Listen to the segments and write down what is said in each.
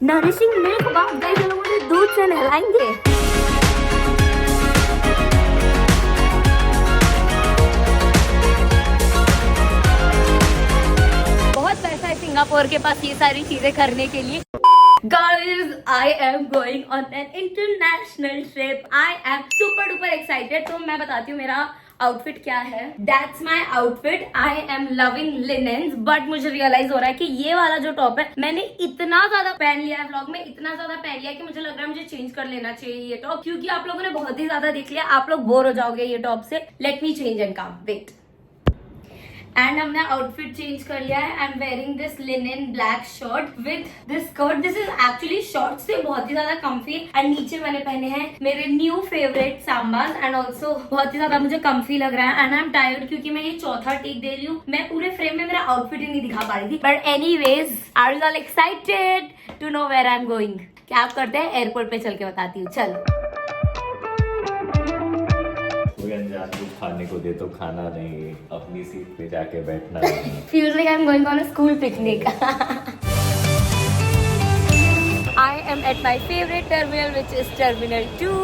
Nourishing milk bath guys, ये लोग मुझे दूध से नहलाएंगे। बहुत पैसा है सिंगापुर के पास ये सारी चीजें करने के लिए। Guys, I am going on an international trip. I am super duper excited. तो मैं बताती हूँ मेरा आउटफिट क्या है। That's my outfit. I am loving linens. But मुझे रियलाइज हो रहा है कि ये वाला जो टॉप है मैंने इतना ज्यादा पहन लिया है व्लॉग में, इतना ज्यादा पहन लिया है कि मुझे लग रहा है मुझे चेंज कर लेना चाहिए ये टॉप, क्योंकि आप लोगों ने बहुत ही ज्यादा देख लिया। आप लोग बोर हो जाओगे ये टॉप से। Let me change and come. Wait. And हमने आउटफिट चेंज कर लिया है। I am wearing this linen black shirt with this skirt. This is actually short से बहुत ही ज्यादा कंफी एंड नीचे मैंने पहने हैं मेरे न्यू फेवरेट साम्बास एंड ऑल्सो बहुत ही ज्यादा मुझे कंफी लग रहा है। एंड आई एम टायर्ड क्योंकि मैं ये चौथा टेक दे रही हूँ। मैं पूरे फ्रेम में मेरा आउटफिट ही नहीं दिखा पा रही थी। But anyways, are you all excited to know where I am going? क्या आप करते हैं, एयरपोर्ट पे चल के बताती हूँ। चल। खाने को दे तो खाना नहीं, अपनी सीट पे जाके बैठना नहीं। Feels like I'm going on a school picnic. I am at my favorite terminal, which is Terminal 2.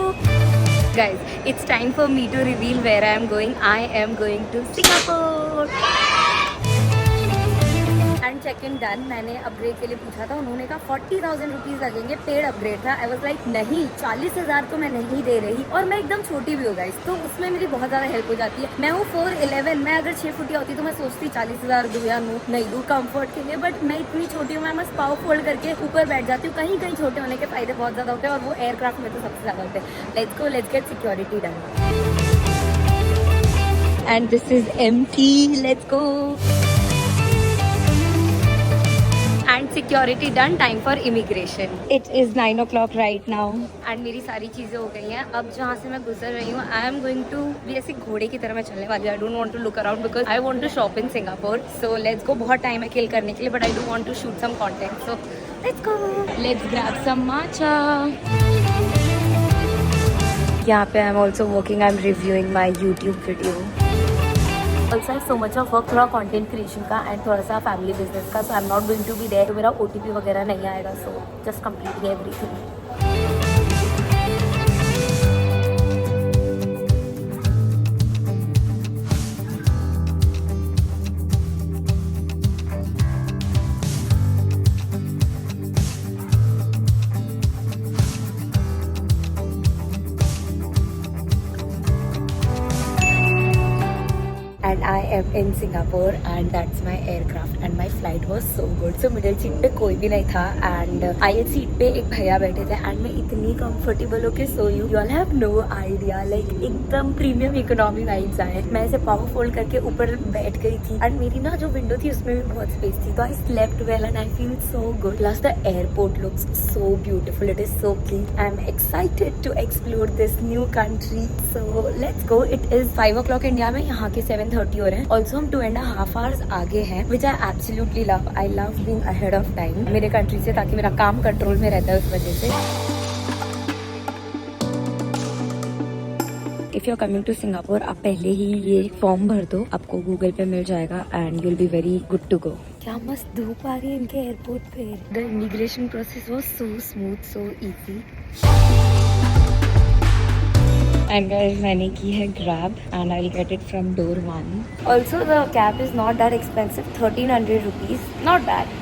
Guys, it's time for me to reveal where I am going. I am going to Singapore. And check in done. मैंने upgrade के लिए पूछा था, उन्होंने कहा 40,000 rupees लगेंगे। Paid upgrade था। I was like नहीं, 40,000 तो मैं नहीं दे रही, और मैं एकदम छोटी भी हो गई, तो उसमें मेरी बहुत ज्यादा हेल्प हो जाती है। मैं हूँ 4'11", मैं अगर 6 फुटिया होती तो मैं सोचती 40,000 दूँ या नहीं दूँ कम्फर्ट के लिए, बट मैं इतनी छोटी हूँ, मैं बस पाव फोल्ड करके ऊपर बैठ जाती हूँ। कहीं कहीं छोटे होने के फायदे बहुत ज्यादा होते हैं, और वो एयरक्राफ्ट में तो सबसे ज्यादा होते हैं। Let's go, let's get security done. And this is empty. Let's go. And security done. Time for immigration. It is 9 o'clock right now and मेरी सारी चीजें हो गई हैं। अब जहाँ से मैं गुजर रही हूँ, आई एम गोइंग टू भी ऐसे घोड़े की तरह मैं चलने वाली। I don't want to look around because I want to shop in Singapore. So let's go. बहुत टाइम है किल करने के लिए, but I do want to shoot some content. So let's go. Let's grab some matcha. यहाँ पे I am also working. I am reviewing my YouTube video. Also, I have so much of work, थोड़ा content creation का and थोड़ा सा family business का। So I am not going to be there. तो मेरा OTP वगैरह नहीं आएगा। So just completing everything. And I am in Singapore and that's my aircraft and my flight was so good. So middle seat पे कोई भी नहीं था and aisle seat पे एक भैया बैठे थे and मैं इतनी comfortable होके सोई हूँ। You all have no idea, like एकदम प्रीमियम इकोनॉमी वाइब्स आए। मैं ऐसे पाव फोल्ड करके ऊपर बैठ गई थी and मेरी ना जो विंडो थी उसमें भी बहुत स्पेस थी, तो I slept well and I feel so good. Plus the airport looks so beautiful. It is so clean. I'm excited to explore this new country. So let's go. It is 5 o'clock India में, यहाँ के 7:30 हो रहे हैं। Also हम 2.5 hours आगे हैं, which I absolutely love. I love being ahead of time मेरे कंट्री से, ताकि मेरा काम कंट्रोल में रहता है उस वजह से। If you are coming to Singapore, आप पहले ही ये फॉर्म भर दो, आपको गूगल पे मिल जाएगा and you will be very good to go. क्या मस्त धूप आ रही है इनके एयरपोर्ट पे। The immigration process was so smooth, so easy. And guys, मैंने की है grab and I'll get it from door 1. Also the cab is not that expensive, 1300 rupees, not bad.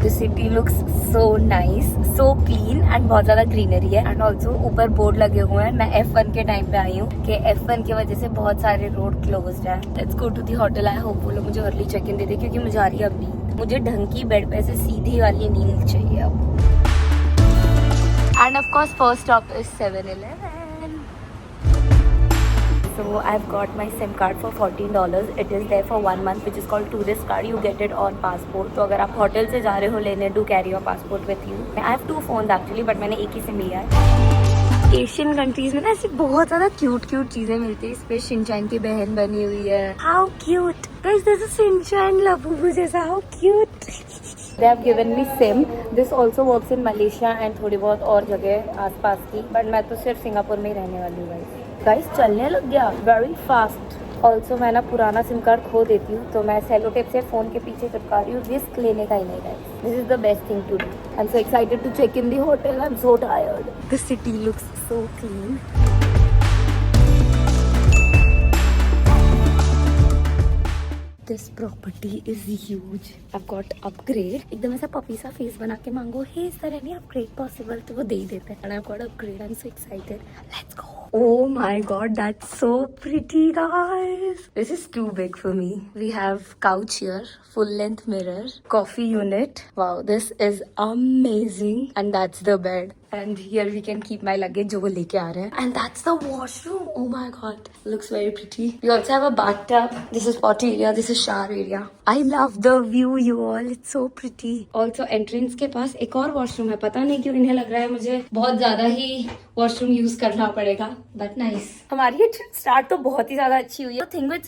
The city looks so nice, so clean and बहुत ज़्यादा greenery है and also ऊपर board लगे हुए हैं। मैं F1 के टाइम पे आई हूँ कि F1 की वजह से बहुत सारे रोड क्लोज्ड है। Let's go to the hotel. I hope वो लोग मुझे अर्ली चेक इन दे दे, क्योंकि मुझे आ रही है अब नींद। मुझे ढंग की बेड पे से सीधी वाली नींद चाहिए अब। And of course, first stop is 7-Eleven. So I've got my SIM card for $14. It is there for 1 month, which is called tourist card. You get it on passport. तो अगर आप होटल से जा रहे हो लेने, do carry your passport with you. I have 2 phones actually, but मैंने एक ही SIM लिया है। एशियन कंट्रीज में ना ऐसी बहुत ज्यादा क्यूट चीजें मिलती है। इस पे शिनचैन की बहन बनी हुई है। How cute! Guys, this is Shinchan लबू जैसा। How cute! They have given me SIM. This also works in Malaysia and थोड़ी बहुत और जगह आसपास की, बट मैं तो सिर्फ सिंगापुर में ही रहने वाली हूँ। गाइस चलने लग गया, very fast. ऑल्सो मैं ना पुराना सिम कार्ड खो देती हूँ तो मैं सेलो टेप से फोन के पीछे चिपका रही हूँ, रिस्क लेने का ही नहीं है। This is the best thing to do. I am so excited to check in the hotel. I am so tired. The city looks so clean. This property is huge. I've got upgrade. एकदम ऐसा puppy सा face बना के मांगो, hey is there any upgrade possible? तो वो दे ही देते हैं। And I've got upgrade. I'm so excited. Let's go. Oh my god, that's so pretty, guys. This is too big for me. We have couch here, full length mirror, coffee unit. Wow, this is amazing. And that's the bed. And here we can keep my luggage जो वो लेके आ रहे हैं. And that's the washroom. Oh my god, looks very pretty. We also have a bathtub. This is potty area. This is shower area. I love the view, you all. It's so pretty. Also entrance के पास एक और washroom है. पता नहीं क्यों इन्हें लग रहा है मुझे बहुत ज्यादा ही वॉशरूम यूज करना पड़ेगा, बट नाइस। हमारी ट्रिप स्टार्ट तो बहुत ही ज्यादा अच्छी हुई है। Thing with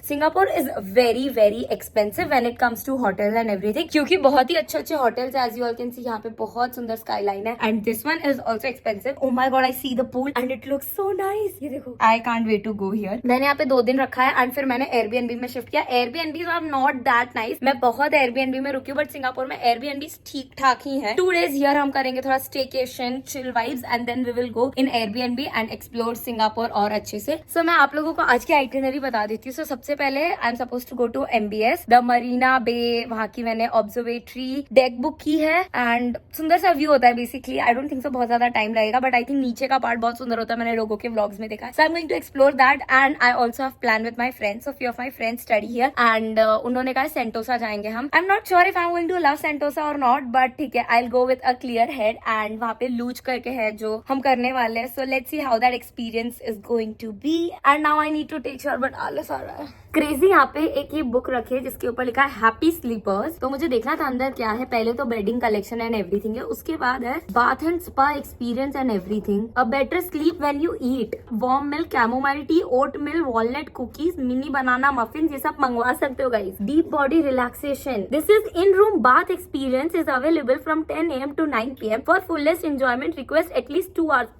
Singapore is very very expensive when it comes to hotels and everything, क्योंकि बहुत ही अच्छे अच्छे hotels as you all can see. यहाँ पे बहुत सुंदर स्काई लाइन है and this one is also expensive. Oh my god, I see the pool and it looks so nice. ये देखो, I can't wait to go here. मैंने यहाँ पे 2 दिन रखा है एंड फिर मैंने एयरबीएनबी में शिफ्ट किया। Airbnb are not that nice. मैं बहुत एयरबीएनबी में रुकी हूँ, बट सिंगापुर में एयरबीएनबी ठीक ठाक ही है। 2 days हियर हम करेंगे थोड़ा staycation, chill vibes and then we will go in Airbnb and explore Singapore और अच्छे से। सो मैं आप लोगों को आज की आइटिनरी बता देती हूँ। सो सबसे पहले I am suppose to go to MBS the Marina Bay. वहां की मैंने ऑब्जर्वेटरी डेक बुक की है एंड सुंदर सा व्यू होता है basically. I don't think so बहुत ज्यादा टाइम लगेगा, बट आई थिंक नीचे का पार्ट बहुत सुंदर होता है। मैंने लोगों के व्लॉग्स में देखा है। So I am going to explore that and I also have plan with my friends. So few of my friends study here and उन्होंने कहा सेंटोसा जाएंगे हम। I am not sure if I am going to love Sentosa और not, but ठीक है, I will go with a clear head. And वहां पे loose करके है जो हम करने वाले हैं। So let's see how that experience is going to be. And now I need to take sure, but आलस आ रहा है क्रेजी। यहाँ पे एक ये बुक रखी है जिसके ऊपर लिखा है हैप्पी स्लीपर्स। तो मुझे देखना था अंदर क्या है। पहले तो बेडिंग कलेक्शन एंड एवरीथिंग है, उसके बाद है bath and spa experience and everything, a better sleep when you eat, warm milk, chamomile tea, oatmeal, walnut cookies, mini banana muffin, ये सब मंगवा सकते हो guys. Deep body relaxation, this is in room bath experience is available from 10 AM to 9 PM for fullest enjoyment. Request at least 2 hours।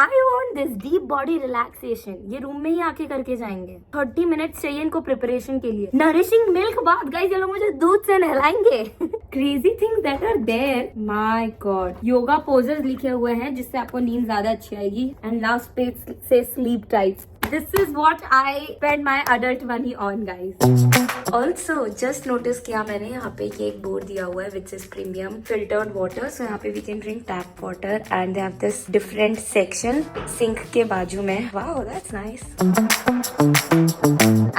I want this deep body relaxation। ये room में ही आके करके जाएंगे। 30 मिनट्स चाहिए इनको प्रिपरेशन के लिए। नरिशिंग मिल्क बाथ, गाइस ये लोग मुझे दूध से नहलाएंगे। Crazy things that are there, my god. Yoga poses लिखे हुए हैं जिससे आपको नींद ज्यादा अच्छी आएगी। एंड लास्ट पेज से sleep types. This is what I spend my adult money on, guys. Also, just notice किया मैंने यहाँ पे ये एक बोर्ड दिया हुआ है which is premium filtered water. So यहाँ पे we can drink tap water and they have this different section sink के बाजू में. Wow, that's nice.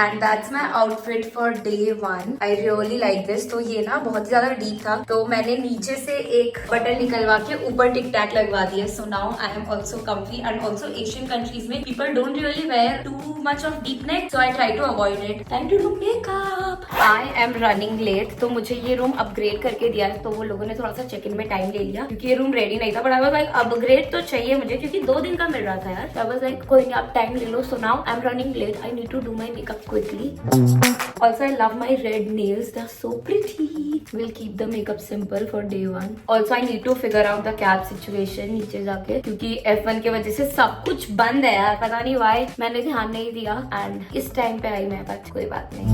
And that's my outfit for day 1. I really like this. तो ये ना बहुत ही ज्यादा डीप था तो मैंने नीचे से एक बटन निकलवा के ऊपर टिक टैक लगवा दिया. So now I am also comfy and also Asian countries में people don't really wear too much of deep neck, so I try to avoid it. Time to do makeup. I am running late, तो मुझे ये room upgrade करके दिया है. तो वो लोगों ने थोड़ा सा चेक इन में टाइम ले लिया क्योंकि ये रूम रेडी नहीं था. But I was like upgrade तो चाहिए मुझे क्योंकि 2 दिन का मिल रहा था यार. आई वाज लाइक कोई नहीं, आप टाइम ले लो. So now I'm running late. I need to do my makeup quickly. Also, I love my red nails. They're so pretty. We'll keep the makeup simple for day 1. Also, I need to figure out the cab situation नीचे जाके क्योंकि F1 की वजह से सब कुछ बंद है यार. पता नहीं why. मैंने ध्यान नहीं दिया एंड इस टाइम पे आई मैं, बट कोई बात नहीं.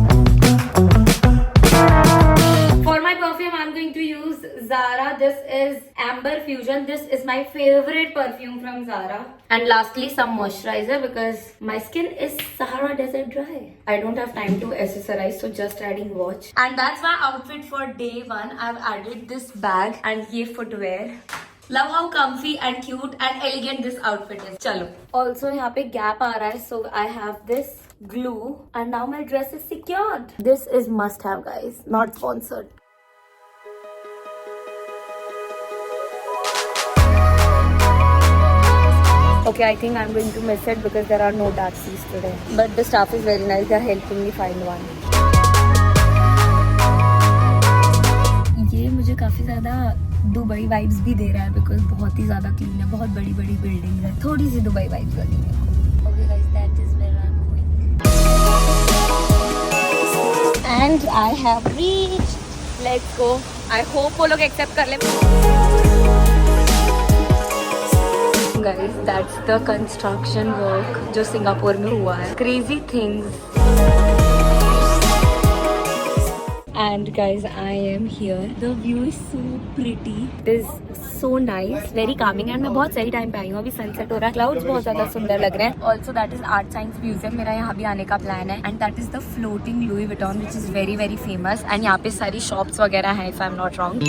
For my perfume, I'm going to use Zara. This is Amber Fusion. This is my favorite perfume from Zara. And lastly, some moisturizer because my skin is Sahara Desert dry. I don't have time to accessorize, so just adding watch. And that's my outfit for day 1. I've added this bag and ye footwear. Love how comfy and cute and elegant this outfit is. चलो. Also यहाँ पे gap आ रहा है, so I have this glue and now my dress is secured. This is must have, guys. Not sponsored. Okay, I think I'm going to miss it because there are no taxis today. But the staff is very nice. They're helping me find one. ये मुझे काफी ज्यादा Dubai vibes भी दे रहा है because बहुत ही ज्यादा क्लीन है. बहुत बड़ी बड़ी बिल्डिंग है. थोड़ी सी दुबई वाइब्स लगी है. Okay guys, that is where I'm going. And I have reached. Let's go. I hope वो लोग एक्सेप्ट कर ले. Guys, that's the construction work जो सिंगापुर में हुआ है. Crazy things. And guys, I am here. The view is so pretty. It is so nice, very calming. And मैं बहुत सही टाइम पे आई हूँ. अभी सनसेट हो रहा है. क्लाउड्स बहुत ज्यादा सुंदर लग रहे हैं. Also that is Art Science Museum. मेरा यहाँ भी आने का प्लान है. And that is the floating Louis Vuitton, which is very very famous. And यहाँ पे सारी shops वगैरह हैं, if I'm not wrong.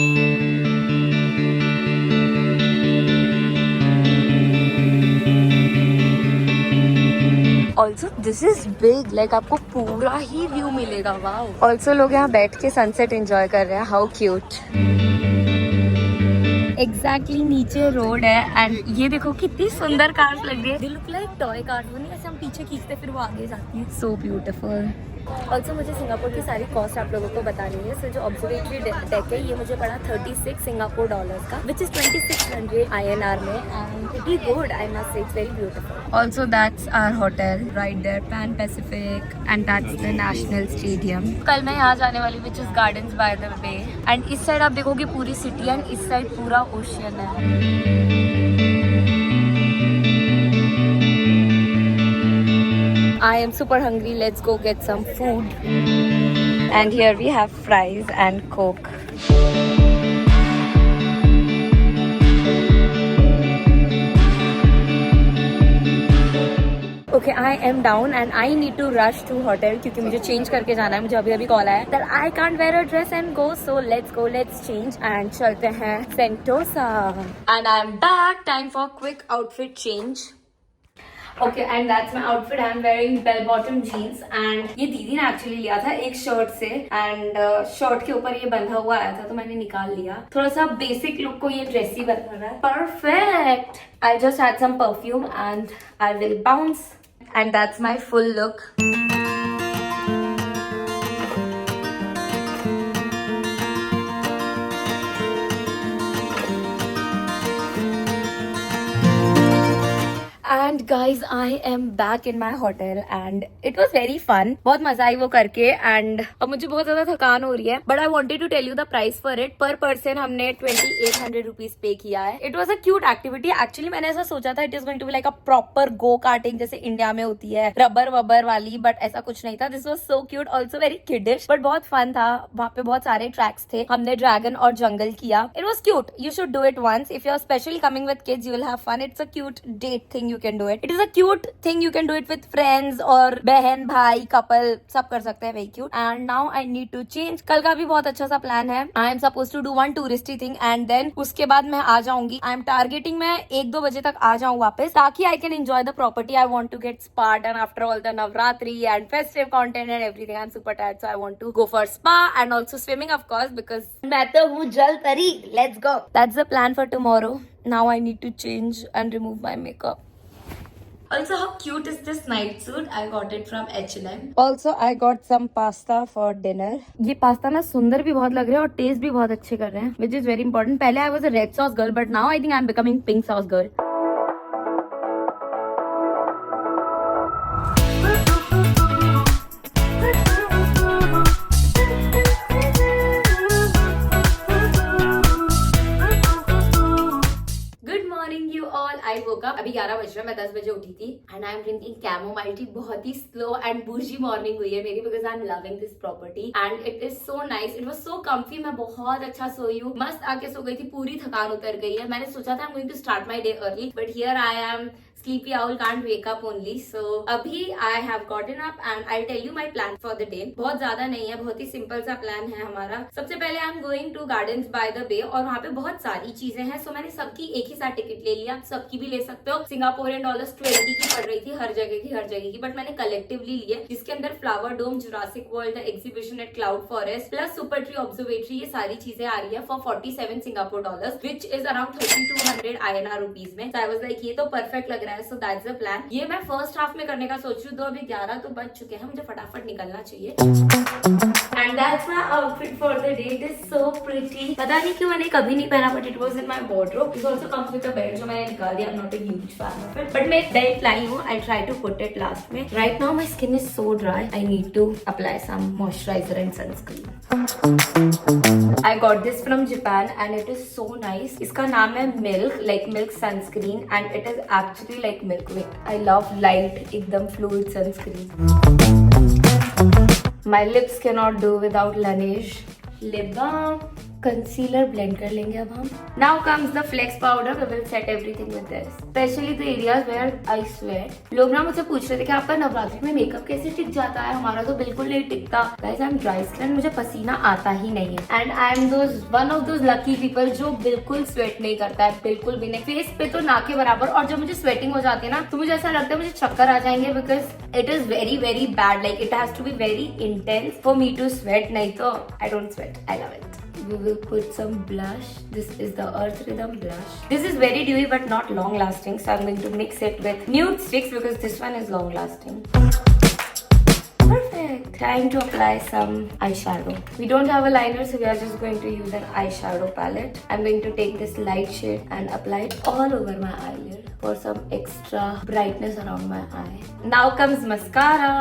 Also this is big, like आपको पूरा ही व्यू मिलेगा. वाओ. Also लोग यहाँ बैठ के सनसेट एंजॉय कर रहे हैं. How cute. एग्जैक्टली नीचे रोड है. एंड ये देखो कितनी सुंदर कार्स लग रही है. They look like toy cars. वो नहीं ऐसे हम पीछे खींचते फिर वो आगे जाती है. So beautiful. ऑल्सो मुझे सिंगापुर की सारी कॉस्ट आप लोगों को बतानी है. सो जो ऑब्जर्वेटरी डेक है ये मुझे पड़ा 36 सिंगापुर डॉलर्स का, विच इज 2600 INR में. And pretty good, I must say. It's very beautiful. Also that's our hotel right there, Pan Pacific. And that's the national stadium. कल मैं यहाँ जाने वाली which is gardens by the bay. And इस side आप देखोगे पूरी सिटी एंड इस साइड पूरा ओशियन है. I am super hungry. Let's go get some food. And here we have fries and Coke. Okay, I am down and I need to rush to hotel क्योंकि मुझे change करके जाना है. मुझे अभी कॉल आया that I can't wear a dress and go. So let's change and चलते हैं Sentosa. And I'm back. Time for quick outfit change. Okay, and that's my outfit. I'm wearing bell bottom jeans and ये दीदी ने actually लिया था एक shirt से. And shirt के ऊपर ये बंधा हुआ आया था तो मैंने निकाल लिया. थोड़ा सा बेसिक लुक को ये ड्रेसी बना रहा है. Perfect. I just had some perfume and I will bounce. And that's my full look. And guys, I am back in my hotel and it was very fun. बहुत मजा आई वो करके. and अब मुझे बहुत ज्यादा थकान हो रही है. But I wanted to tell you the price for it. Per person हमने 2800 rupees पे किया है. It was a cute activity. Actually मैंने ऐसा सोचा था it is going to be like a proper go karting जैसे इंडिया में होती है रबर वबर वाली. But ऐसा कुछ नहीं था. This was so cute. Also very kiddish. But बहुत fun था. वहाँ पे बहुत सारे tracks थे. हमने ड्रैगन और जंगल किया. It was cute. You should do it once. If you're especially coming with kids, you will have fun. It's a cute date thing you can do it. It is a cute thing you can do it with friends और बहन भाई couple सब कर सकते हैं. very cute. And now I need to change. कल का भी बहुत अच्छा सा प्लान है. I am supposed to do one touristy thing and then उसके बाद मैं आ जाऊंगी. I am targeting मैं 1-2 बजे तक आ जाऊँ वापस ताकि I can enjoy the property. I want to get spa done after all the Navratri and festive content and everything. I'm super tired so I want to go for spa and also swimming of course because मैं तो हूँ जल परी. Let's go. That's the plan for tomorrow. Now I need to change and remove my makeup. Also, how cute is this night suit? I got it from H&M. Also, I got some pasta for dinner. ये pasta ना सुंदर भी बहुत लग रहे हैं और test भी बहुत अच्छे कर रहे हैं, which is very important. पहले I was a red sauce girl, but now I think I'm becoming pink sauce girl. I woke up. अभी 11 बज रहा है. मैं 10 बजे उठी थी and I am drinking chamomile tea. बहुत ही slow and bougie morning हुई है मेरी because I am loving this property and it is so nice. It was so comfy. मैं बहुत अच्छा सोई हूँ. मस्त आके सो गई थी. पूरी थकान उतर गई है. मैंने सोचा था I'm going to start my day early but here I am. Sleepy owl can't wake up only. So अभी I have gotten up and I'll tell you my plan for the day. बहुत ज्यादा नहीं है, बहुत ही simple सा plan है हमारा. सबसे पहले I'm going to Gardens by the Bay और वहाँ पे बहुत सारी चीजें हैं. So मैंने सबकी एक ही साथ टिकट ले लिया. सबकी भी ले सकते हो. सिंगापोरियन डॉलर्स 20 की पड़ रही थी हर जगह की बट मैंने कलेक्टिवली लिए जिसके अंदर Flower Dome, Jurassic World, exhibition at Cloud Forest plus Supertree Observatory ये सारी चीजें आ रही है for 47 Singapore dollars which is around 3200 INR rupees में. So I was like ये तो परफेक्ट लग रहा है. So that's the plan. ये मैं फर्स्ट हाफ में करने का सोच रही हूँ. तो अभी 11 तो बज चुके हैं. मुझे फटाफट निकलना चाहिए. And that's my outfit for the day. It is so pretty. पता नहीं क्यों मैंने कभी नहीं पहना but it was in my wardrobe. It also comes with a belt जो मैंने निकाल दिया. I'm not a huge fan of it. But मैं बेल्ट लाई हूँ. I'll try to put it last में. Right now my skin is so dry. I need to apply some moisturizer and sunscreen. I got this from Japan and it is so nice. इसका नाम है Milk, like milk sunscreen, and it is actually like milk. Wait, I love light, एकदम fluid sunscreen. My lips cannot do without Laneige lip balm. Concealer blend कर लेंगे अब हम. Now comes the flex powder. We will set everything with this, specially the areas where I sweat. लोग ना मुझसे पूछ रहे थे कि आपका नवरात्रि में मेकअप कैसे टिक जाता है. हमारा तो बिल्कुल नहीं टिकता. Guys I am dry skin, मुझे पसीना आता ही नहीं है. And I M one of those lucky people जो बिल्कुल स्वेट नहीं करता है, बिल्कुल भी नहीं. फेस पे तो ना के बराबर. और जब मुझे स्वेटिंग हो जाती है ना तो मुझे ऐसा लगता है मुझे चक्कर आ जाएंगे, because it is very very bad. Like it has to be very intense for me to sweat. नहीं तो I don't sweat. I love it. We will put some blush. This is the Earth Rhythm blush. This is very dewy but not long lasting, so I'm going to mix it with nude sticks because this one is long lasting. Perfect. Time to apply some eyeshadow. We don't have a liner, so we are just going to use an eyeshadow palette. I'm going to take this light shade and apply it all over my eyelid for some extra brightness around my eye. Now comes mascara.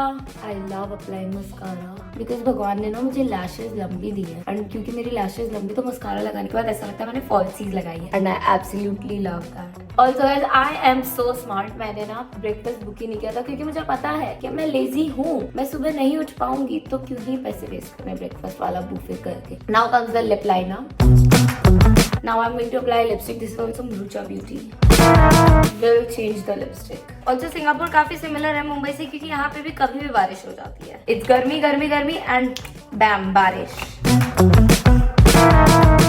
I love applying mascara because भगवान ने ना मुझे lashes लंबी दी है, and क्योंकि मेरी lashes लंबी तो मस्कारा लगाने के बाद ऐसा लगता है मैंने फॉल्सीज लगाई है, and I absolutely love that. Also guys I am so smart. मैंने ना ब्रेकफास्ट बुक ही नहीं किया था क्योंकि मुझे पता है कि मैं लेजी हूँ, मैं सुबह नहीं उठ पाऊंगी, तो क्यों ही पैसे वेस्ट करने ब्रेकफास्ट वाला बुफे करके. Now comes the lip liner. Now I'm going to apply lipstick. This is also Murucha Beauty. Will change the lipstick. Also Singapore काफी सिमिलर है मुंबई से क्योंकि यहाँ पे भी कभी भी बारिश हो जाती है. It's गर्मी गर्मी गर्मी and bam बारिश.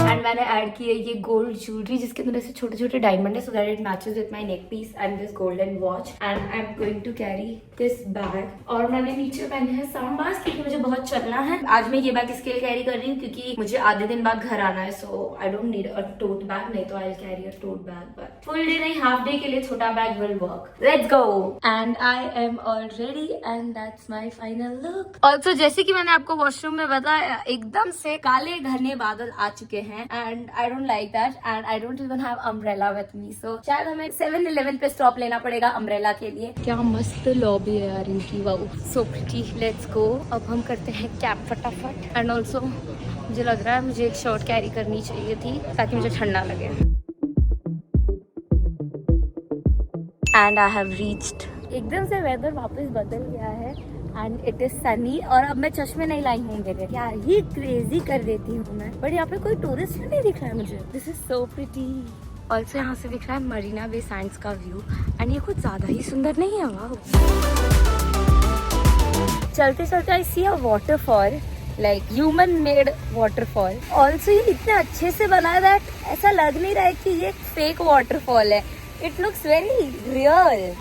एंड मैंने ऐड की है ये गोल्ड ज्वेलरी जिसके अंदर ऐसे छोटे छोटे डायमंड है, so that it matches with my neck piece and this golden watch. And I am going to carry this bag. और मैंने नीचे पहने हैं साउंड क्योंकि मुझे बहुत चलना है. आज मैं ये बैग इसके लिए कैरी कर रही हूँ क्योंकि मुझे आधे दिन बाद घर आना है, so I don't need a tote bag. नहीं तो I will carry a tote bag, but full day नहीं, हाफ डे के लिए छोटा bag will work. Let's go. And I am all ready and that's my final look. Also जैसे कि मैंने आपको वॉशरूम में बताया, एकदम से काले घने बादल आ चुके हैं and I don't like that, and I don't even have umbrella with me, so शायद हमें 7-Eleven पे स्टॉप लेना पड़ेगा अम्ब्रेला के लिए. क्या मस्त लॉबी है यार इनकी. Wow so pretty. Let's go. अब हम करते हैं कैप फटाफट. एंड ऑल्सो मुझे लग रहा है मुझे एक शर्ट कैरी करनी चाहिए थी ताकि मुझे ठंडा लगे. And I have reached. एकदम से वेदर वापस बदल गया है एंड इट इज सनी. और अब मैं चश्मे नहीं लाई हूँ, मेरे क्या ही क्रेजी कर देती हूँ मैं. बट यहाँ पे कोई टूरिस्ट नहीं दिख रहा है मुझे. This is so pretty. Also यहाँ से दिख रहा है मरीना बे सैंड्स का व्यू एंड ये कुछ ज्यादा ही सुंदर नहीं है. वाह. चलते चलते I see a waterfall, like human made waterfall. Also ये इतने अच्छे से बना है दैट ऐसा लग नहीं रहा है कि ये फेक वाटरफॉल है. It looks very real.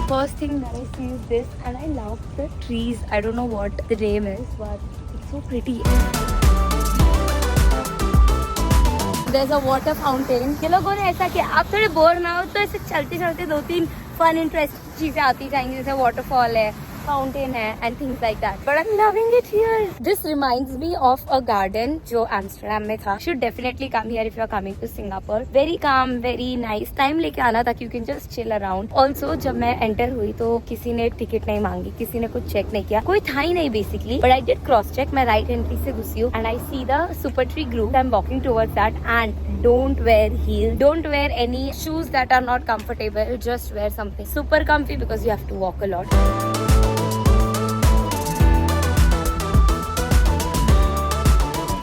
First thing that I see is this, and I love the trees. I don't know what the name is, but it's so pretty. There's a water fountain. ये लोगों ने ऐसा किया, आप थोड़े bore ना हो तो ऐसे चलते चलते 2-3 फन इंटरेस्ट चीजें आती जाएंगी, जैसे वाटरफॉल है, फाउंटेन है and things like that. But I am loving it here. This reminds me of a garden जो एम्स्टर्डम में था. Should definitely come here if you are coming to Singapore. Very calm, very nice. Time लेके आना था क्योंकि just chill around. Also जब मैं enter हुई तो किसी ने टिकट नहीं मांगी, किसी ने कुछ चेक नहीं किया, कोई था ही नहीं basically. But I did cross check. मैं राइट एंट्री से घुसी हूँ and I see the super tree group. I am walking towards that and don't wear heel, don't wear any shoes that are not comfortable. Just wear something super comfy because you have to walk a lot.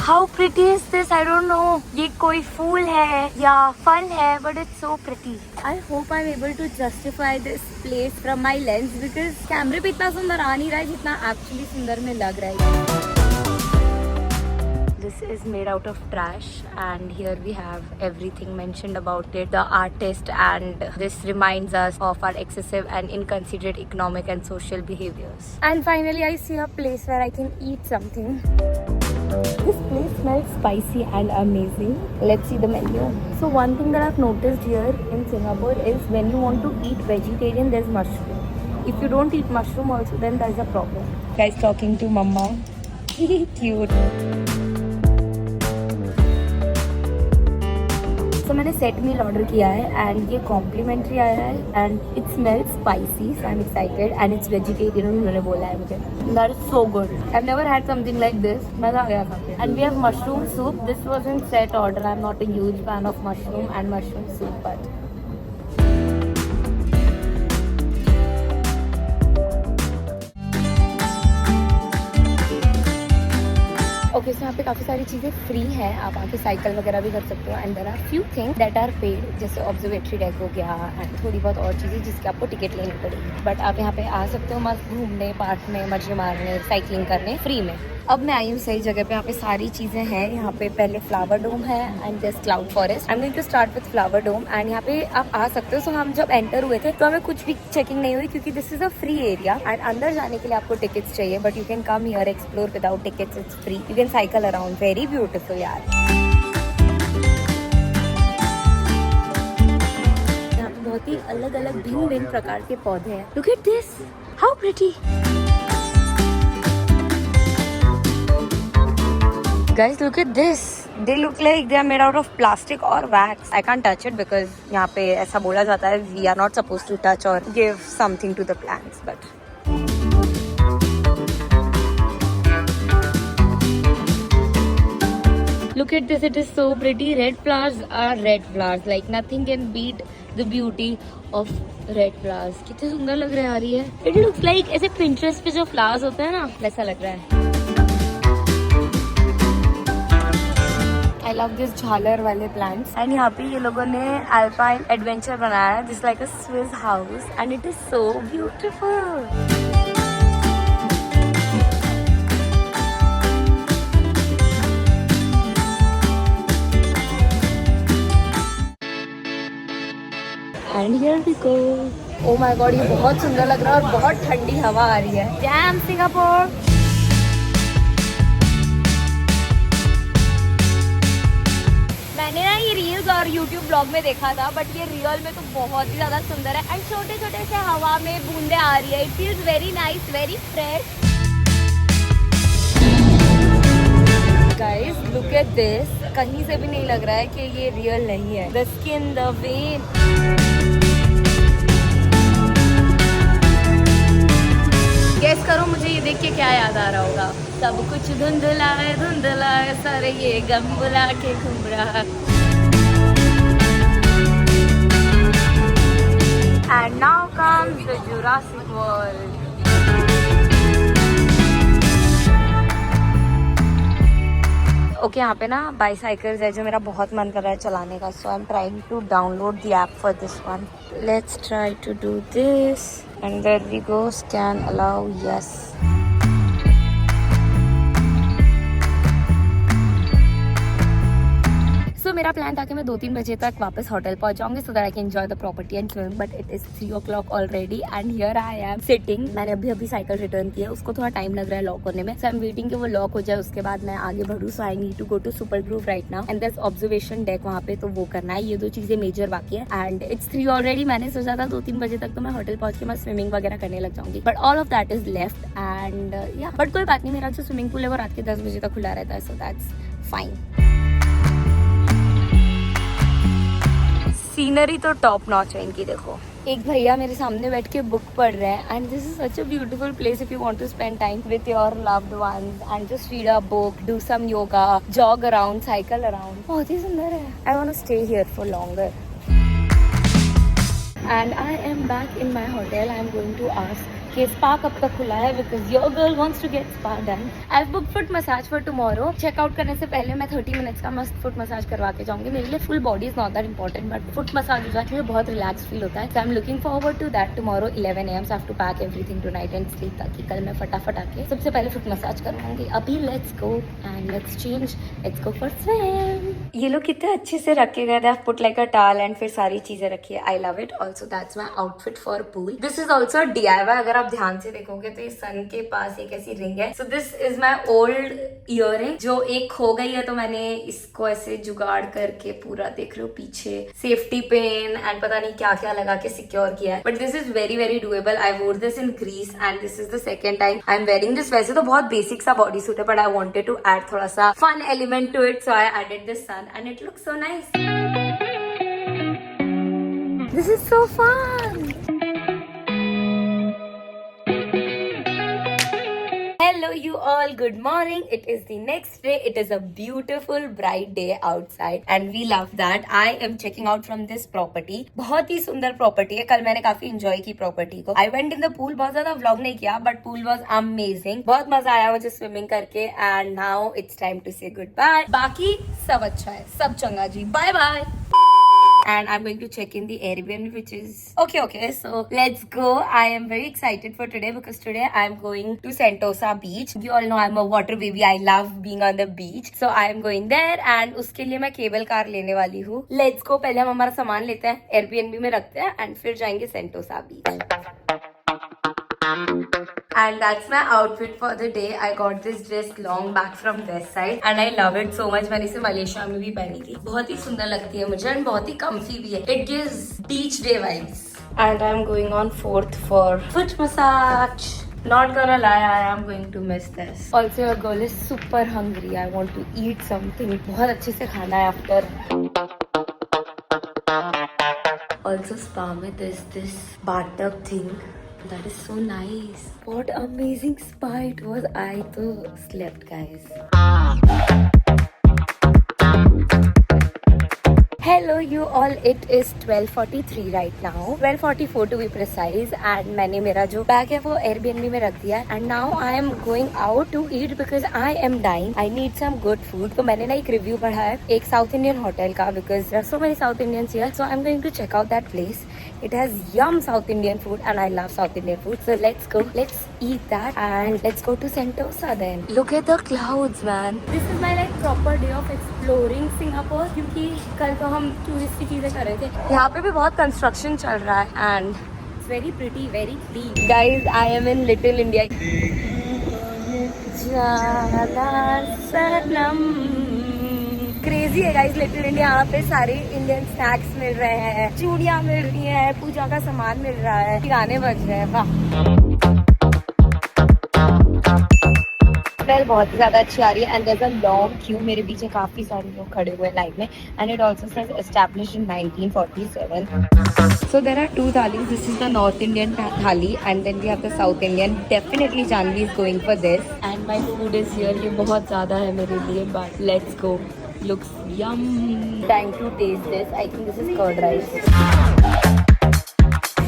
How pretty is this? I don't know. ये कोई फूल है या fun है, but it's so pretty. I hope I'm able to justify this place from my lens because कैमरे पे इतना सुंदर आ नहीं रहा है जितना actually सुंदर में लग रहा है. This is made out of trash and here we have everything mentioned about it, the artist, and this reminds us of our excessive and inconsiderate economic and social behaviors. And finally I see a place where I can eat something. This place smells spicy and amazing. Let's see the menu. So one thing that I've noticed here in Singapore is when you want to eat vegetarian, there's mushroom. If you don't eat mushroom also, then there's a problem. Guys talking to mama. Cute. सो मैंने set मील order किया है and ये complimentary आया है and it smells spicy, so I am excited and it's vegetarian उन्होंने बोला है मुझे। That is so good, I have never had something like this, मजा आ गया खा के। And we have mushroom soup, this was in set order, I am not a huge fan of mushroom and mushroom soup but okay. So यहाँ पे काफ़ी सारी चीज़ें फ्री है, आप आके साइकिल वगैरह भी कर सकते हो and there are few things that are paid, जैसे ऑब्जर्वेटरी डेक हो गया एंड थोड़ी बहुत और चीज़ें जिसकी आपको टिकट लेनी पड़ेगी। बट आप यहाँ पे आ सकते हो मस्त घूमने, पार्क में मजे मारने, साइकिलिंग करने फ्री में। अब मैं आई हूँ सही जगह पे, यहाँ पे सारी चीज़ें हैं। यहाँ पे पहले फ्लावर डोम है and this cloud forest. I am going to start with flower dome and यहाँ पे आप आ सकते हो। सो हम जब एंटर हुए थे तो हमें कुछ भी चेकिंग नहीं हुई क्योंकि this is a free area and अंदर जाने के लिए आपको टिकट्स चाहिए, but you can come here explore without tickets, it's free, you can cycle around, very beautiful यार। यहाँ पे बहुत ही अलग अलग भिन्न भिन्न प्रकार के पौधे हैं। Look at this, how pretty. Guys, look at this. They look like they are made out of plastic or wax. I can't touch it because यहाँ पे ऐसा बोला जाता है we are not supposed to touch or give something to the plants. But look at this. It is so pretty. Red flowers are red flowers. Like nothing can beat the beauty of red flowers. कितने सुंदर लग रहे हैं यार ये. It looks like ऐसे Pinterest पे जो flowers होते हैं ना वैसा लग रहा है. I love this झालर वाले plants and यहाँ पे ये लोगों ने alpine adventure बनाया है, this like a Swiss house and it is so beautiful. And here we go. Oh my God, ये बहुत सुंदर लग रहा है और बहुत ठंडी हवा आ रही है. Damn Singapore. मैंने ना ये रील्स और यूट्यूब ब्लॉग में देखा था बट ये रियल में तो बहुत ही ज़्यादा सुंदर है एंड छोटे छोटे से हवा में बूंदे आ रही है. It feels very nice, very fresh. Guys look at this, कहीं से भी नहीं लग रहा है कि ये रियल नहीं है. The skin, the vein. Guess करो मुझे ये देख के क्या याद आ रहा होगा. सब कुछ धुंधला है सारे ये गम बुला के घूम रहा. And now comes the Jurassic World. Okay यहाँ पे ना बाईसाइकिल्स है जो मेरा बहुत मन कर रहा है चलाने का. So I am trying to download the app for this one. Let's try to do this and there we go. Scan allow, yes. सो मेरा प्लान था कि मैं 2-3 बजे तक वापस होटल पहुंच जाऊंगी so that I can enjoy the property and swim, but it is 3 o'clock already and here I am sitting. मैंने अभी साइकिल रिटर्न किया, उसको थोड़ा टाइम लग रहा है लॉक होने में. सो आई एम वेटिंग कि वो लॉक हो जाए, उसके बाद मैं आगे बढ़ूँ. So I need to go to Super Grove right now and there is observation deck वहाँ पे, तो वो करना है. ये 2 चीजें मेजर बाकी है एंड इट्स 3 ऑलरेडी. मैंने सोचा था 2-3 बजे तक तो मैं होटल पहुंच के मैं स्विमिंग वगैरह करने लग जाऊंगी, but all of that is left and या बट कोई बात नहीं. मेरा जो स्विमिंग पूल है वो रात के 10 बजे तक खुला रहता है, सो दैट्स फाइन. सीनरी तो टॉप नॉच है इनकी. देखो एक भैया मेरे सामने बैठ के बुक पढ़ रहे हैं and this is such a beautiful place if you want to spend time with your loved ones and just read a book, do some yoga, jog around, cycle around. बहुत ही सुंदर है. I want to stay here for longer. And I am back in my hotel. I am going to ask कि spa कब तक खुला है because your girl wants to get spa done. I have booked foot massage for tomorrow. Checkout करने से पहले मैं 30 minutes का मस्त फुट मसाज करवा के जाऊंगी. मेरे लिए full body is not that important but foot massage हो जाके बहुत रिलैक्स फील होता है. So I am looking forward to that tomorrow 11 AM. So I have to pack everything tonight and sleep ताकि कल मैं फटाफट आके सबसे पहले फुट मसाज करवाऊंगी. अभी let's go and let's change, let's go for swim. ये लोग कितने अच्छे से रखे गए थे. Put like a towel and फिर सारी चीजें रखी है. I love it. Also that's my outfit for pool. This is also DIY. अगर आप ध्यान से देखोगे तो ये सन के पास एक ऐसी रिंग है. So this is my old earring जो एक खो गई है, तो मैंने इसको ऐसे जुगाड़ करके पूरा देख रहे हो पीछे सेफ्टी पिन एंड पता नहीं क्या क्या लगा के सिक्योर किया है. But this is very very durable. I wore this in Greece and this is the second time I am wearing this. वैसे तो बहुत बेसिक सा बॉडी सूट है but I wanted to add थोड़ा सा fun element to it, so I added this sun and it looks so nice. This is so fun. Hello you all, good morning. It is the next day. It is a beautiful bright day outside and we love that. I am checking out from this property. बहुत ही सुंदर property है. कल मैंने काफी enjoy की property को. I went in the pool. बहुत ज्यादा vlog नहीं किया but pool was amazing. बहुत मजा आया मुझे swimming करके and now it's time to say goodbye. बाकी सब अच्छा है, सब चंगा जी. Bye bye. And I'm going to check in the Airbnb, which is okay. So let's go. I am very excited for today because today I'm going to Sentosa Beach. You all know I'm a water baby. I love being on the beach. So I am going there and उसके लिए मैं cable car लेने वाली हूँ. Let's go. पहले हम हमारा सामान लेते हैं, Airbnb में रखते हैं and फिर जाएंगे Sentosa Beach. And that's my outfit for the day. I got this dress long back from Westside and I love it so much. मैंने इसे मलेशिया में भी पहनी थी. बहुत ही सुंदर लगती है मुझे and बहुत ही comfy भी है. It gives beach day vibes. And I'm going on 4th for foot massage. Not gonna lie, I am going to miss this. Also, your girl is super hungry. I want to eat something. बहुत अच्छे से खाना है after. Also, spa में there's this bathtub thing. That is so nice. What amazing spa it was. I too slept, guys. Hello you all, it is 12:43 right now, 12:44 to be precise and मैंने मेरा जो bag है वो Airbnb में रख दिया and now I am going out to eat because I am dying. I need some good food. तो मैंने ना एक रिव्यू पढ़ा है एक South Indian hotel का because there are so many South Indians here, so I'm going to check out that place. It has yum South Indian food and I love South Indian food. So let's go. Let's eat that and let's go to Sentosa then. Look at the clouds, man. This is my like proper day of exploring Singapore क्योंकि कल तो हम tourist की चीजें कर रहे थे. यहाँ पे भी बहुत कंस्ट्रक्शन चल रहा है and it's very pretty, very clean. Guys, I am in Little India. Crazy है गाइस लिटिल इंडिया. यहाँ पे सारे इंडियन स्नैक्स मिल रहे हैं, चूड़ियाँ मिल रही हैं, पूजा का सामान मिल रहा है, गाने बज रहे हैं. वाह, स्मेल बहुत ही ज्यादा अच्छी आ रही है and there is a long queue. मेरे पीछे काफी सारे लोग खड़े हुए हैं लाइन में and it also says established in 1947. So there are two thalis. This is the North Indian thali and then we have the South Indian. Definitely Janvi is going for this. And my food is here. ये बहुत ज़्यादा है मेरे लिए but let's go. Looks yum. Time to taste this. I think this is curd rice.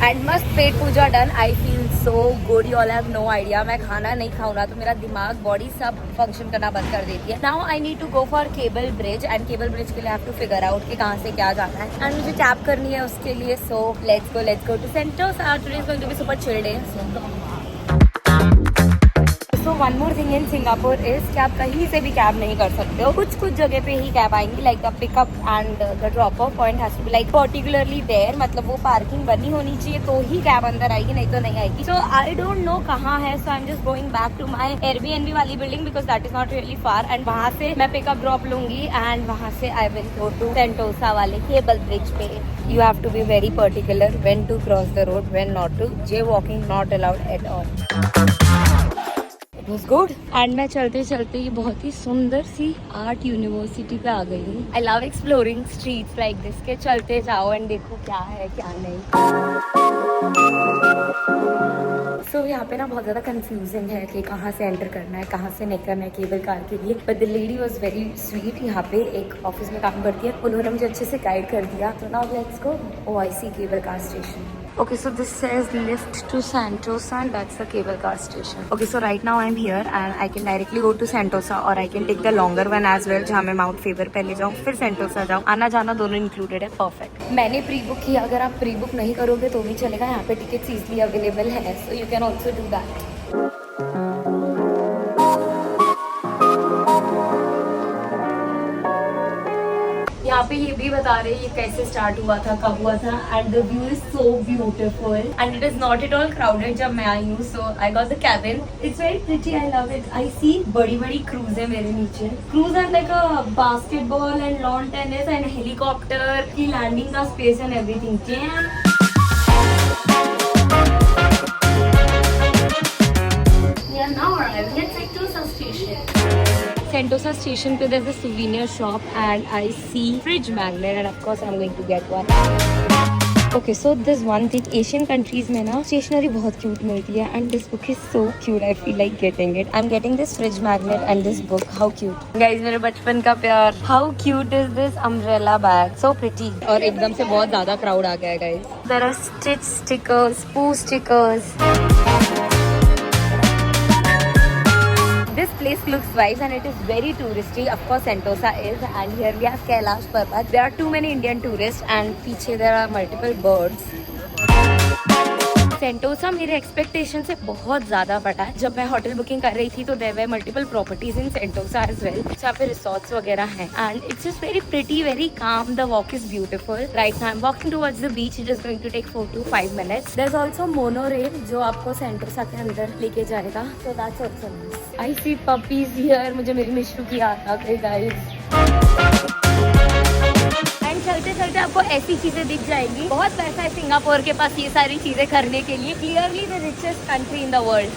And must pet Puja done. I feel so good. You all have no idea. मैं खाना नहीं खाऊँ ना तो मेरा दिमाग बॉडी सब फंक्शन करना बंद कर देती है. Now I need to go for cable bridge and cable bridge के लिए I have to figure out कि कहाँ से क्या जाना है and मुझे टैप करनी है उसके लिए. So let's go to Sentosa. Today is going to be super chill day. So one more thing in Singapore is कि आप कहीं से भी कैब नहीं कर सकते हो. कुछ जगह पे ही कैब आएंगी like the pickup and the drop off point has to be like particularly there. मतलब वो पार्किंग बनी होनी चाहिए तो ही कैब अंदर आएगी, नहीं तो नहीं आएगी. So I don't know कहाँ है. So I'm just going back to my Airbnb वाली building because that is not really far and वहाँ से मैं पिकअप ड्रॉप लूंगी and वहाँ से I will go to Sentosa वाले केबल ब्रिज पे. You have to be very particular when to cross the road, when not to. Jaywalking not allowed at all. It was good. And मैं चलते चलते ये बहुत ही सुंदर सी आर्ट यूनिवर्सिटी पे आ गई हूँ. I love exploring streets like this के चलते जाओ and देखो क्या है क्या नहीं. So यहाँ पे ना बहुत ज़्यादा कंफ्यूजिंग है कि कहाँ से एंटर करना है, कहाँ से नहीं करना है केबल कार के लिए. But the lady was very sweet. यहाँ पे एक ऑफिस में काम करती है, उन्होंने मुझे अच्छे से गाइड कर दिया. So now let's go. Oh, I see cable car station. Okay, so this says lift to Sentosa and that's the cable car station. Okay, so right now I'm here and I can directly go to Sentosa or I can take the longer one as well जहाँ मैं mount favour पहले जाऊँ फिर Sentosa जाऊँ. आना जाना दोनों included है. परफेक्ट. मैंने प्री बुक किया. अगर आप प्री बुक नहीं करोगे तो भी चलेगा. यहाँ पे टिकट्स इजीली अवेलेबल है. So you can also do that. यहाँ पे ये भी बता रहे हैं ये कैसे स्टार्ट हुआ था, कब हुआ था and the view is so beautiful and it is not at all crowded. जब मैं आई हूँ so I got the cabin. It's very pretty. I love it. I see बड़ी बड़ी क्रूज है मेरे नीचे. Cruise and like a basketball and lawn tennis and helicopter की लैंडिंग का space and everything. Now arriving at Sentosa station. Sentosa station पे there's a souvenir shop and I see fridge magnet and of course I'm going to get one. Okay so this one thing, Asian countries में ना stationery बहुत cute मिलती है and this book is so cute, I feel like getting it. I am getting this fridge magnet and this book, how cute guys, मेरे बचपन का प्यार। How cute is this umbrella bag, so pretty. और एकदम से बहुत ज्यादा crowd आ गया है guys. There are Stitch stickers, Pooh stickers. This place looks nice and it is very touristy. Of course, Sentosa is, and here we have Kailash Parbat. There are too many Indian tourists, and पीछे there are multiple birds. Sentosa मेरे expectation से बहुत ज्यादा बड़ा है। जब मैं hotel booking कर रही थी तो there were multiple properties in Sentosa as well, जहाँ पे रिसोर्ट्स वगैरह हैं and it's just very pretty, very calm. The walk is beautiful. Right now I am walking towards the beach, it is going to take 4 to 5 minutes. There is also monorail जो आपको Sentosa के अंदर लेके जाएगा, so that's also nice. I see puppies here, मुझे मेरी मिशरू की याद आ गई गाइस। चलते चलते आपको ऐसी चीजें दिख जाएंगी। बहुत पैसा है सिंगापुर के पास ये सारी चीजें करने के लिए। Clearly the richest country in the world.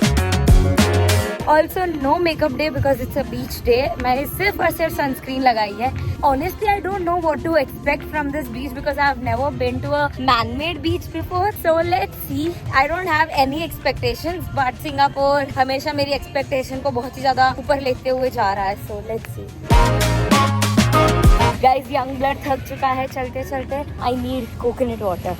Also no makeup day because it's a beach day. मैंने सिर्फ और सिर्फ सनस्क्रीन लगाई है। Honestly I don't know what to expect from this beach because I have never been to a man made beach before, so let's see. I don't have any expectations, but Singapore हमेशा मेरी expectation को बहुत ही ज्यादा ऊपर लेते हुए जा रहा है, सो let's C. Guys young blood थक चुका है चलते चलते। I need coconut water.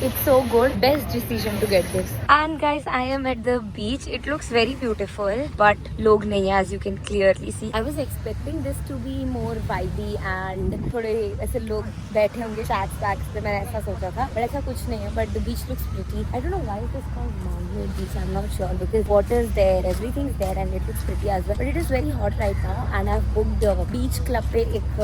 It's so good. Best decision to get this. And guys, I am at the beach. It looks very beautiful, but log nahi hai, as you can clearly see. I was expecting this to be more vibey and थोड़े ऐसे लोग बैठे होंगे chats packs पे, मैंने ऐसा सोचा था, but ऐसा कुछ नहीं है. But the beach looks pretty. I don't know why it is called man-made beach. I'm not sure because water is there, everything is there, and it looks pretty as well. But it is very hot right now, and I've booked a beach club पे एक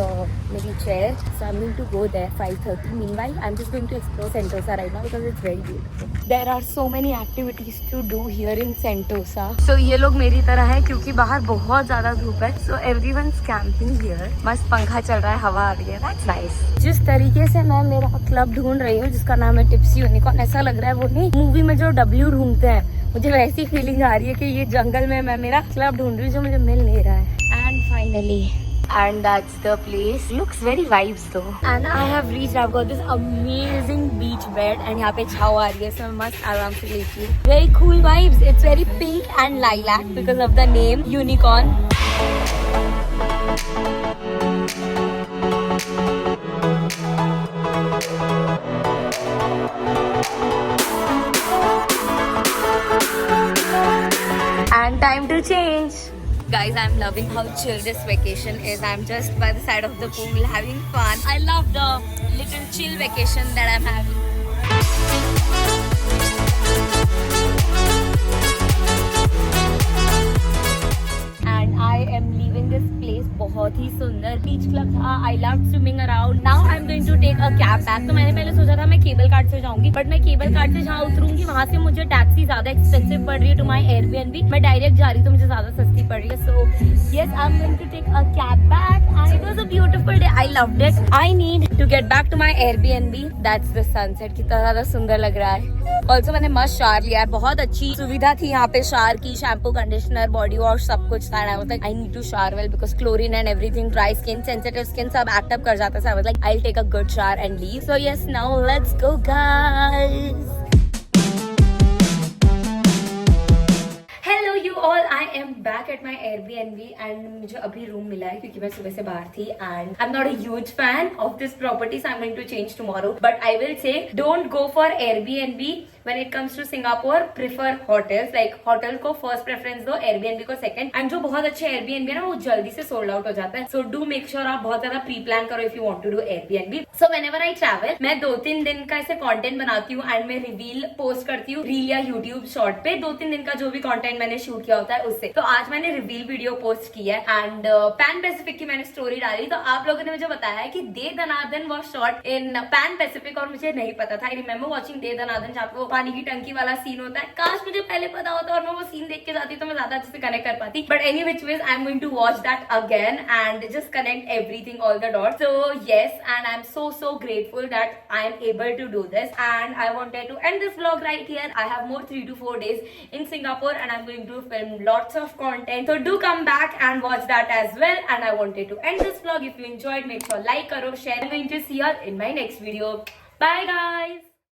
मेरी chair, so I'm going to go there 5:30. Meanwhile, I'm just going to explore Sentosa right now because it's very beautiful. There are so many activities to do here in Sentosa. So ये लोग मेरी तरह है क्योंकि बाहर बहुत ज्यादा धूप है. So everyone's camping here. मस्त पंखा चल रहा है, हवा आ रही है. That's nice. जिस तरीके से मैं मेरा क्लब ढूंढ रही हूँ जिसका नाम है टिप्सी यूनिकॉर्न, ऐसा लग रहा है वो नहीं मूवी में जो W ढूंढते हैं, मुझे वैसी फीलिंग आ रही है कि ये जंगल में मैं मेरा क्लब ढूंढ रही हूँ जो मुझे मिल नहीं रहा है. And finally, and that's the place. Looks very vibes though. And I have reached. I've got this amazing beach bed and यहाँ पे छाव आ रही है, so I must आराम से लेटी. Very cool vibes. It's very pink and lilac because of the name Unicorn. And time to change. Guys, I'm loving how chill this vacation is. I'm just by the side of the pool having fun. I love the little chill vacation that I'm having. And I am leaving this place. बहुत ही सुंदर बीच club था. I loved swimming around. Now I'm going to take a cab back. तो मैंने पहले सोचा था मैं केबल कार्ट से जाऊंगी, बट मैं केबल कार्ट से जहाँ उतरूंगी वहाँ से मुझे टैक्सी ज्यादा एक्सपेंसिव पड़ रही है टू माई Airbnb. मैं डायरेक्ट जा रही हूँ तो मुझे ज्यादा सस्ती पड़ रही है. So yes, I'm going to take a cab back and it was a beautiful day. I loved it. I need to get back to my Airbnb. That's the sunset. कितना ज्यादा सुंदर लग रहा है. ऑल्सो मैंने मस्त शावर लिया है. बहुत अच्छी सुविधा थी यहाँ पे शावर की. शैम्पू, कंडीशनर, बॉडी वॉश सब कुछ था. I need to shower well because chlorine and everything. Dry skin, sensitive skin सब एक्ट अप कर जाता है. So I was like, I'll take a good shower and leave. So yes, now let's go guys. You all, I am back at my Airbnb and मुझे अभी room मिला है क्योंकि मैं सुबह से बाहर थी and I'm not a huge fan of this property, so I'm going to change tomorrow. But I will say, don't go for Airbnb when it comes to Singapore. Prefer hotels. Like hotel को first preference दो, Airbnb को second. And जो बहुत अच्छे Airbnb है ना वो जल्दी से sold out हो जाता है. So do make sure आप बहुत ज्यादा pre-plan करो if you want to do Airbnb. So whenever I travel, मैं 2-3 दिन का ऐसे content बनाती हूँ and मैं reveal post करती हूँ रील या YouTube short पे. 2-3 दिन का जो भी content मैंने शूट किया होता है उससे. तो आज मैंने रिवील वीडियो पोस्ट की है एंड पैन पैसिफिक की मैंने स्टोरी डाली. तो आप लोगों ने मुझे बताया है कि दे दनादन was shot in pan Pacific और मुझे नहीं पता था. आई रिमेम्बर वाचिंग दे दनादन जहाँ पे वो पानी की टंकी वाला सीन होता है, काश मुझे पहले पता होता और मैं वो सीन देख के जाती तो मैं ज्यादा अच्छे से कनेक्ट कर पाती. But any which ways I am going to watch that again and just connect everything, all the dots. So yes, and I'm so grateful that I am able to do this, and I wanted to end this vlog right here. I have more 3 to 4 days in Singapore and I'm going to film lots of content, so do come back and watch that as well. And I wanted to end this vlog. If you enjoyed, make sure like karo, share. I'm going to see you all in my next video. Bye guys.